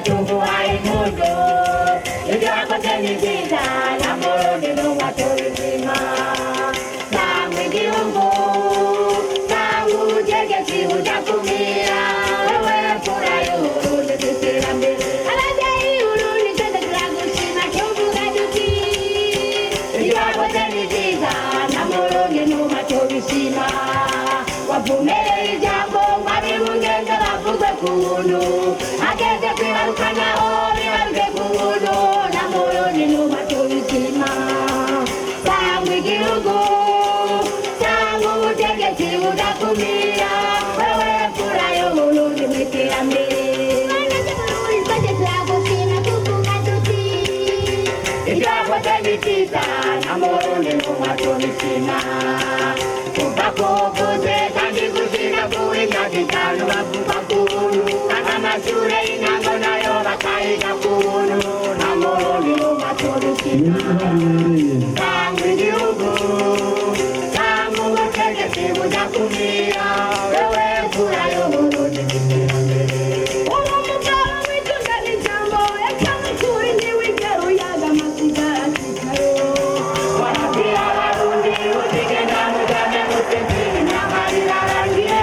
tuguhaye impundu ibyo wakoze ni byiza na Burundi n'uwatora izima sangwa igihugu sangwa ubutegetsi budakumira wewe mfura y'Uburundi tw'iterambere ababyeyi b'Uburundi twese turagushima tuvuga duti ibyo wakoze ni byiza na Burundi n'uwatora izima wavumereye ijambo ngo abibungenze bavugwe ku buntu ageze kwibarukanaho bibaruke ku buntu na Burundi n'uwatora izima sangwa igihugu sangwa ubutegetsi budakumira wewe mfura y'Uburundi mw'iterambere twese turagushima tuvuga duti ibyo wakoze ni byiza na Burundi n'uwatora izima kuva kuvuze kandi gushika kuwe imyaka itanu bavuga ku buntu kandi amashure y'intango nayo bakayiga ku buntu na Burundi n'uwatora izima sangwa igihugu sangwa ubutegetsi budakumira wewe mfura y'Uburundi mw'iterambere uwo mugabo witunda n'ijambo yakamukura ntiwigera uyaga amasigara kikayo warabwira abarundi utigenda mujane musinzira intambara irarangiye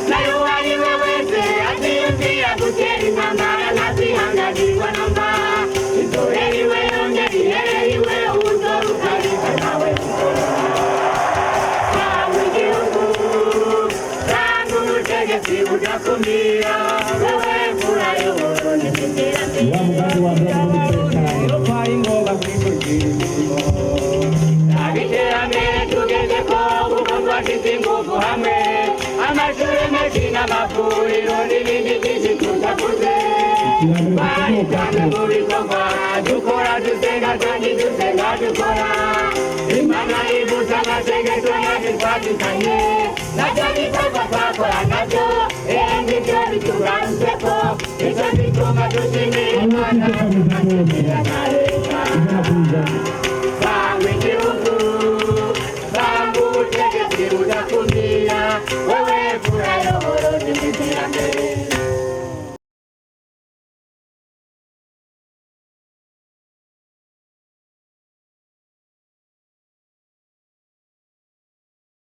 nayo uwari we wese aziyumvira gutera intambara ntazihanganirwa namba izorera iwe yongera iherera iwe uwuzoruka ariko nawe sangwa igihugu sangwa ubutegetsi budakumira wewe mfura y'Uburundi abiterambere tugezeko kuko twashize ingufu hamwe amashure menshi n'amavuriro n'ibindi byinshi tudakuze twarigane mu bikorwa dukora dusenga kandi dusenga dukora Imana ibutsa amasengesho yacu twashikanye navyo bikorwa twakora navyo ngivyo bitugarutseko ivyo bituma dushimira Imana tugatumira na leta sangwa igihugu sangwa ubutegetsi budakumira wewe mfura y'Uburundi mw'iterambere